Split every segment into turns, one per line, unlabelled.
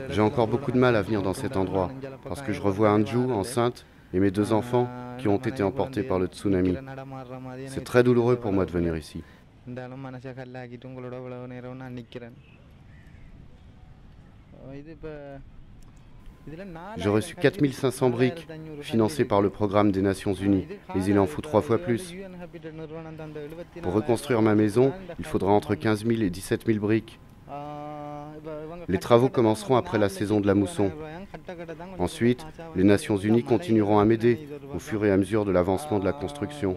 J'ai encore beaucoup de mal à venir dans cet endroit, parce que je revois Anju, enceinte, et mes deux enfants qui ont été emportés par le tsunami. C'est très douloureux pour moi de venir ici. J'ai reçu 4500 briques, financées par le programme des Nations Unies, mais il en faut 3 fois plus. Pour reconstruire ma maison, il faudra entre 15 000 et 17 000 briques. Les travaux commenceront après la saison de la mousson. Ensuite, les Nations Unies continueront à m'aider au fur et à mesure de l'avancement de la construction.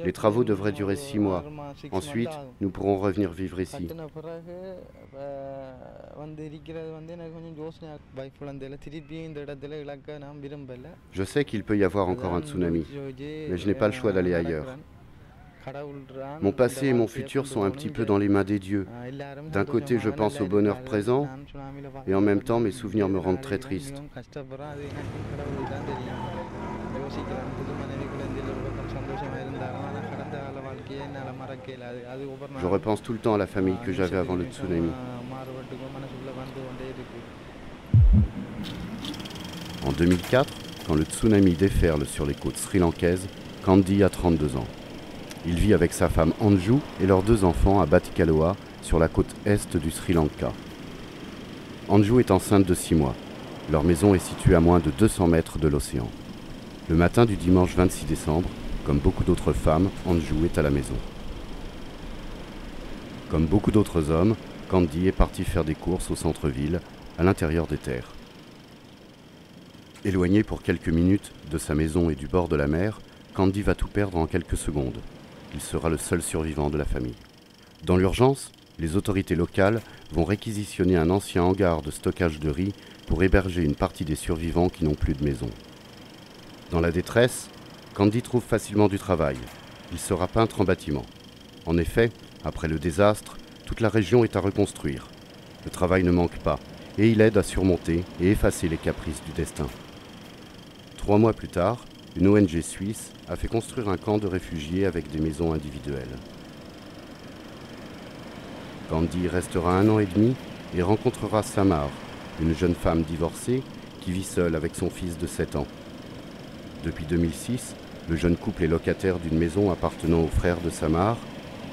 Les travaux devraient durer 6 mois. Ensuite, nous pourrons revenir vivre ici. Je sais qu'il peut y avoir encore un tsunami, mais je n'ai pas le choix d'aller ailleurs. Mon passé et mon futur sont un petit peu dans les mains des dieux. D'un côté, je pense au bonheur présent, et en même temps, mes souvenirs me rendent très triste. Je repense tout le temps à la famille que j'avais avant le tsunami. En 2004, quand le tsunami déferle sur les côtes sri-lankaises, Kandy a 32 ans. Il vit avec sa femme Anju et leurs 2 enfants à Batticaloa, sur la côte est du Sri Lanka. Anju est enceinte de 6 mois. Leur maison est située à moins de 200 mètres de l'océan. Le matin du dimanche 26 décembre, comme beaucoup d'autres femmes, Anju est à la maison. Comme beaucoup d'autres hommes, Kandy est parti faire des courses au centre-ville, à l'intérieur des terres. Éloigné pour quelques minutes de sa maison et du bord de la mer, Kandy va tout perdre en quelques secondes. Il sera le seul survivant de la famille. Dans l'urgence, les autorités locales vont réquisitionner un ancien hangar de stockage de riz pour héberger une partie des survivants qui n'ont plus de maison. Dans la détresse, Kandy trouve facilement du travail. Il sera peintre en bâtiment. En effet, après le désastre, toute la région est à reconstruire. Le travail ne manque pas, et il aide à surmonter et effacer les caprices du destin. 3 mois plus tard, une ONG suisse a fait construire un camp de réfugiés avec des maisons individuelles. Kandy restera 1 an et demi et rencontrera Samar, une jeune femme divorcée qui vit seule avec son fils de 7 ans. Depuis 2006, le jeune couple est locataire d'une maison appartenant aux frères de Samar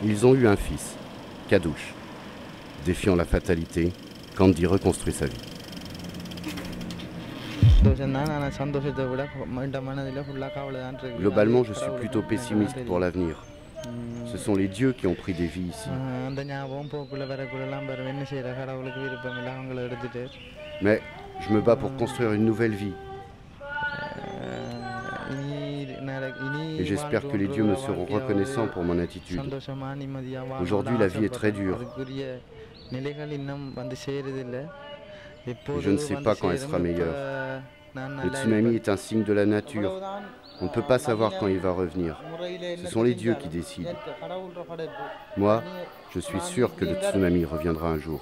et ils ont eu un fils, Kadouche. Défiant la fatalité, Kandy reconstruit sa vie. Globalement, je suis plutôt pessimiste pour l'avenir. Ce sont les dieux qui ont pris des vies ici. Mais je me bats pour construire une nouvelle vie. Et j'espère que les dieux me seront reconnaissants pour mon attitude. Aujourd'hui, la vie est très dure. Et je ne sais pas quand elle sera meilleure. Le tsunami est un signe de la nature. On ne peut pas savoir quand il va revenir. Ce sont les dieux qui décident. Moi, je suis sûr que le tsunami reviendra un jour.